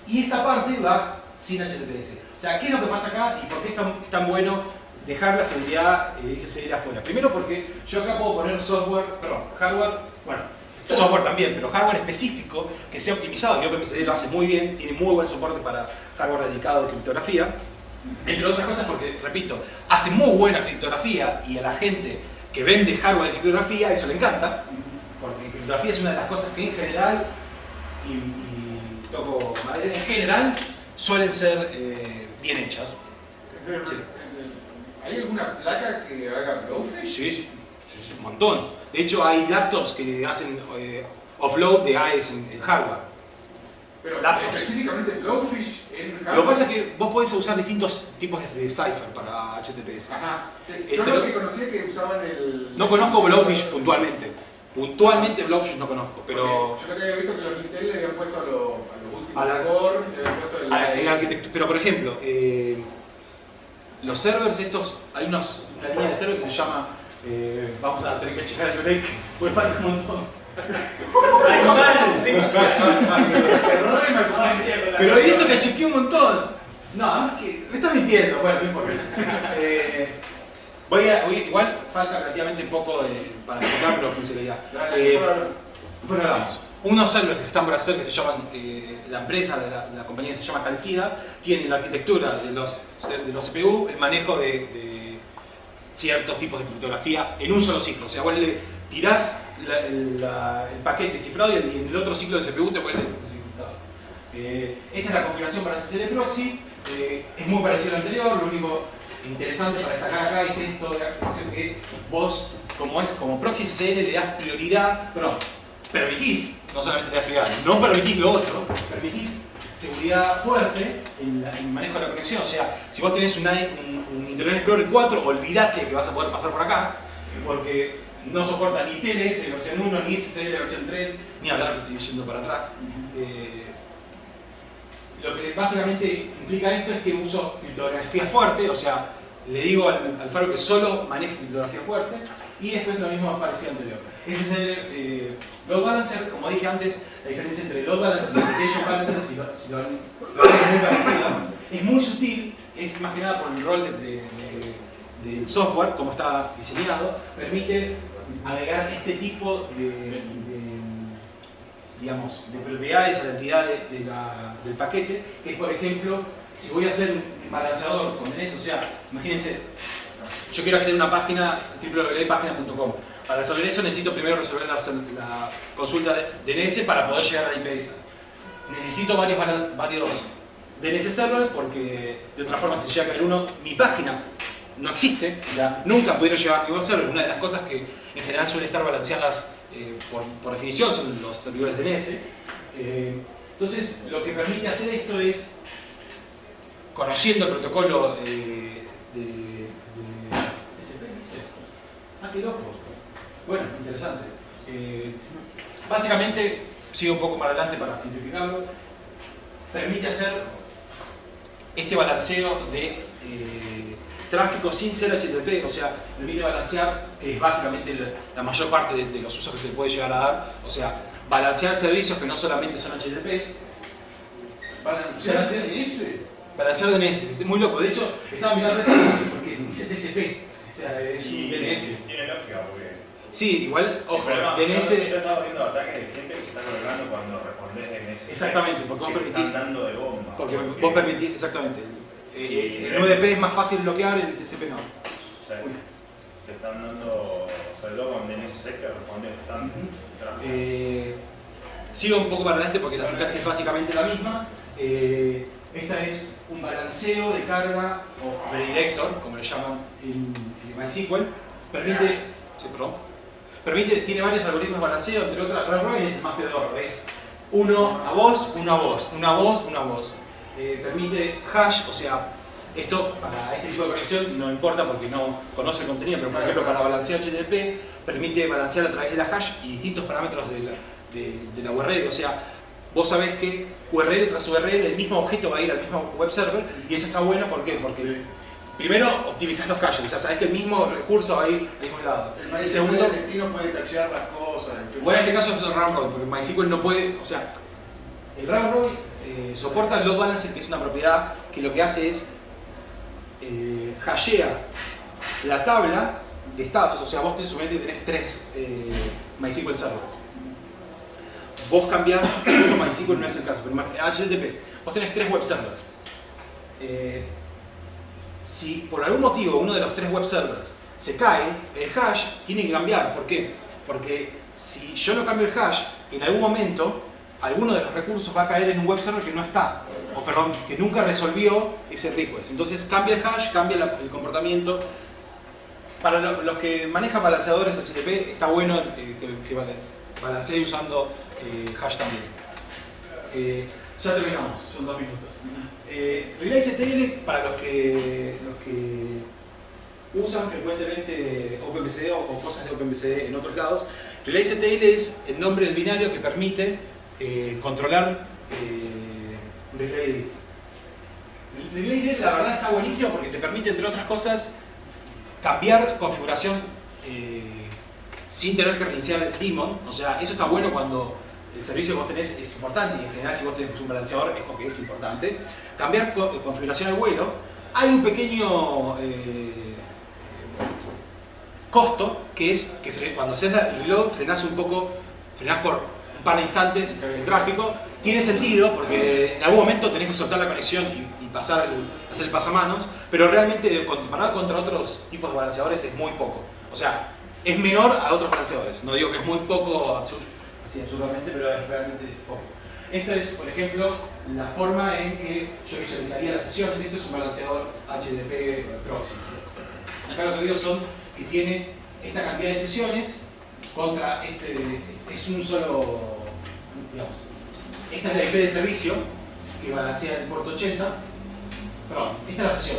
Y esta parte va sin HTTPS. O sea, ¿qué es lo que pasa acá y por qué es tan bueno dejar la seguridad SSL afuera? Primero porque yo acá puedo poner hardware, bueno, software también, pero hardware específico que sea optimizado, y OpenBCD lo hace muy bien, tiene muy buen soporte para hardware dedicado de criptografía, entre otras cosas porque, repito, hace muy buena criptografía y a la gente que vende hardware de criptografía eso le encanta, porque criptografía es una de las cosas que en general, y toco madera, en general suelen ser bien hechas. Sí. ¿Hay alguna placa que haga Blowfish? Sí, un montón. De hecho, hay laptops que hacen offload de AES en hardware. Pero Laptops. específicamente Blowfish en hardware. Lo que pasa es que vos podés usar distintos tipos de cipher para HTTPS. Ajá. Sí. Yo lo que conocía es que usaban el... No conozco Blowfish puntualmente. Puntualmente Blowfish no conozco, pero... Yo lo que había visto que los Intel le habían puesto a los últimos A la- core, le habían puesto el... Pero por ejemplo, los servers estos, hay una línea de server que se llama, vamos a tener que checar el break, porque falta un montón. Pero eso que chequeé un montón. No, además que me estás mintiendo, bueno, no importa. Igual falta relativamente poco para explicar la funcionalidad. Bueno, vamos. Unos servers que se están por hacer, que se llaman, la empresa, la compañía se llama Calcida, tienen la arquitectura de los CPU, el manejo de ciertos tipos de criptografía en un solo ciclo. O sea, vos le tirás el paquete cifrado y en el otro ciclo de CPU te vuelve desencriptado. Esta es la configuración para SSL Proxy, es muy parecido al anterior, lo único interesante para destacar acá es esto, que vos, como Proxy SSL, le das prioridad, permitís, no solamente le das prioridad, no permitís lo otro, permitís seguridad fuerte en el manejo de la conexión. O sea, si vos tenés un Internet Explorer 4, olvidate que vas a poder pasar por acá, porque no soporta ni TLS versión 1, ni SSL versión 3, ni hablar yendo para atrás. Lo que básicamente implica esto es que uso criptografía fuerte, o sea, le digo al firewall que solo maneje criptografía fuerte, y después lo mismo parecido anterior. Ese es el load balancer, como dije antes, la diferencia entre load balancer y application balancer, si lo es muy parecido, es muy sutil, es más que nada por el rol del software, como está diseñado, permite agregar este tipo digamos, de propiedades a la entidad del paquete, que es, por ejemplo, si voy a hacer un balanceador con DNS, o sea, imagínense, yo quiero hacer una página, www.pagina.com. Para resolver eso necesito primero resolver la consulta de DNS para poder llegar a la IP esa. Necesito varios DNS servers porque de otra forma si llega a uno, mi página no existe, o sea, nunca pudieron llegar a mi web server. Una de las cosas que en general suelen estar balanceadas por definición son los servidores DNS. Entonces, lo que permite hacer esto es, conociendo el protocolo de TCP, dice. Ah, qué loco. Bueno, interesante. Básicamente, sigo un poco más adelante para simplificarlo, permite hacer este balanceo de tráfico sin ser HTTP, o sea, permite balancear, que es básicamente la mayor parte de los usos que se puede llegar a dar, o sea, balancear servicios que no solamente son HTTP. ¿Balancear DNS? Balancear DNS, es muy loco. De hecho, estaba mirando esto porque dice TCP, o sea, es un DNS. Tiene lógica porque... Sí, igual, ojo, DNS... Yo estaba viendo ataques de gente que se están colgando cuando respondés DNS. Exactamente, porque vos permitís... Están dando de bomba. Porque vos permitís, exactamente. Sí, el UDP es más fácil bloquear, el TCP no. O sea, te están dando, sobre todo con DNSSEC que responde bastante. Sigo un poco para adelante porque la sintaxis es básicamente la misma. Esta es un balanceo de carga o redirector, como le llaman en MySQL. Tiene varios algoritmos de balanceo, entre otras, Round Robin es el más pedorro, es uno a vos, uno a vos, una a vos, una a vos. Permite hash, o sea, esto para este tipo de conexión no importa porque no conoce el contenido, pero por ejemplo para balancear HTTP permite balancear a través de la hash y distintos parámetros de la URL, o sea, vos sabés que URL tras URL el mismo objeto va a ir al mismo web server y eso está bueno, ¿por qué? Porque primero optimizás los caches, o sea, sabés que el mismo recurso va a ir al mismo lado. El segundo, destino puede cachear las cosas. bueno, en este caso es el round robin, porque MySQL no puede, o sea, el round robin soporta el load balancer, que es una propiedad que lo que hace es hashea la tabla de estados, o sea, vos suponete que tenés 3 MySQL servers. Vos cambiás, MySQL no es el caso, pero HTTP, vos tenés 3 web servers. Si por algún motivo uno de los 3 web servers se cae, el hash tiene que cambiar. ¿Por qué? Porque si yo no cambio el hash, en algún momento alguno de los recursos va a caer en un web server que no está, o perdón, que nunca resolvió ese request. Entonces cambia el hash, cambia el comportamiento. Para los que manejan balanceadores HTTP está bueno que balancee usando hash también. Ya terminamos, son 2 minutos. RelayZTL, para los que usan frecuentemente OpenBCD o cosas de OpenBCD en otros lados, RelayZTL es el nombre del binario que permite controlar RelayD. RelayD la verdad está buenísimo porque te permite, entre otras cosas, cambiar configuración sin tener que reiniciar el daemon. O sea, eso está bueno cuando el servicio que vos tenés es importante y en general si vos tenés un balanceador es porque es importante. Cambiar configuración al vuelo. Hay un pequeño costo que es que cuando haces el reload frenás un poco, frenás por un par de instantes el tráfico. Tiene sentido porque en algún momento tenés que soltar la conexión y pasar hacer el pasamanos, pero realmente comparado contra otros tipos de balanceadores es muy poco. O sea, es menor a otros balanceadores. No digo que es muy poco así absurdamente, pero es realmente poco. Esto es, por ejemplo, la forma en que yo visualizaría las sesiones. Esto es un balanceador HTTP proxy. Acá lo que digo son que tiene esta cantidad de sesiones contra es un solo, digamos, esta es la IP de servicio que balancea el puerto 80. Perdón, esta es la sesión.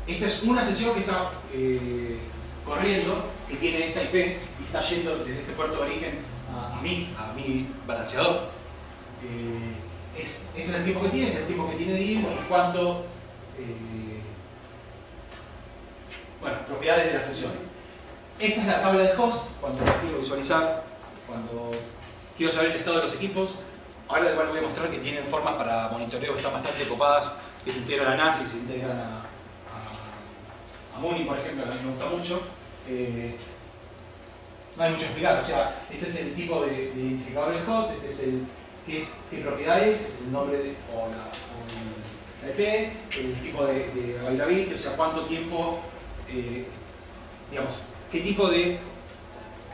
Esta es una sesión que está corriendo, que tiene esta IP y está yendo desde este puerto de origen a mi balanceador. Este es el tiempo que tiene, este es el tiempo que tiene de ir y cuánto, bueno, propiedades de la sesión. Esta es la tabla de host, cuando quiero visualizar, cuando quiero saber el estado de los equipos. Ahora igual voy a mostrar que tienen formas para monitoreo que están bastante copadas, que se integran a NAS y se integran a Mooney, por ejemplo, que a mí me gusta mucho, no hay mucho que explicar. O sea, este es el tipo de identificador del host, este es el qué propiedades, este es el nombre o la IP, el tipo de availability, o sea, cuánto tiempo, digamos, qué tipo de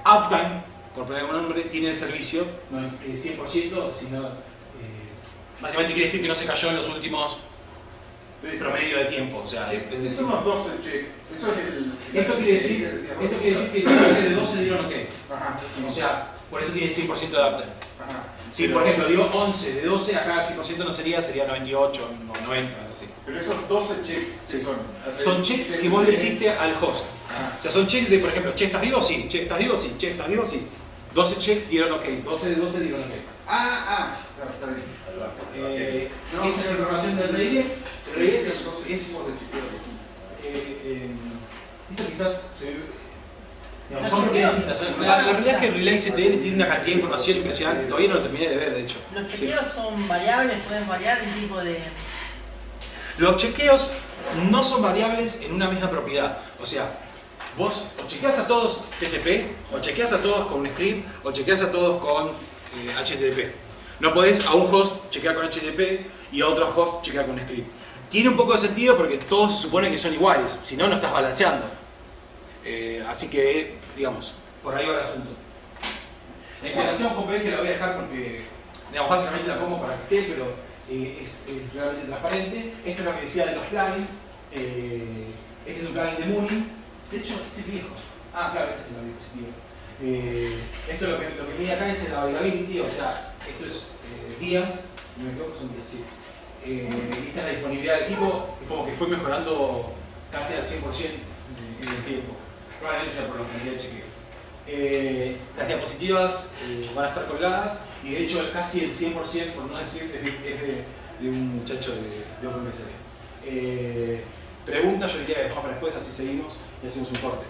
uptime, por poner algún nombre, tiene el servicio, no 100%, sino básicamente quiere decir que no se cayó en los últimos promedio de tiempo, o sea, depende Son los 12 checks. Eso es el. Esto quiere decir que de 12 dieron OK. Ajá. O sea, por eso tiene 100% de uptime. Ajá. Si por ejemplo dio 11 de 12, acá 100% no sería 98 o 90, algo así. Pero esos 12 checks, ¿qué son? Son checks que vos le hiciste al host. Ajá. O sea, son checks de, por ejemplo, che, ¿estás vivo? Sí. Che, ¿estás vivo? Sí. Che, ¿estás vivo? Sí. 12 checks dieron OK. 12 de 12 dieron OK. Está bien. Esta es información del redirect. El redirect es esto quizás digamos, son propiedades distintas. La realidad es que el Relay CTL tiene una cantidad de información impresionante. Todavía no lo terminé de ver, de hecho. Los chequeos son variables, pueden variar el tipo de... Los chequeos no son variables en una misma propiedad. O sea, vos o chequeas a todos TCP, o chequeas a todos con un script, o chequeas a todos con HTTP. No podés a un host chequear con HTTP y a otro host chequear con un script. Tiene un poco de sentido porque todos se supone que son iguales, si no, no estás balanceando. Así que, digamos, por ahí va el asunto. La integración con PF la voy a dejar porque, digamos, básicamente la pongo para que esté, pero es realmente transparente. Esto es lo que decía de los plugins. Este es un plugin de Mooney. De hecho, este es viejo. Claro, este es el dispositivo. Esto lo que mide acá es el availability, o sea, esto es días, si no me equivoco son días, sí. Esta es la disponibilidad del equipo, es como que fue mejorando casi al 100% en el tiempo. Probablemente sea por la cantidad de chequeos. Las diapositivas van a estar colgadas y de hecho casi el 100%, por no decir, es de un muchacho de OpenBSD. Preguntas, yo diría que dejamos para después, así seguimos y hacemos un corte.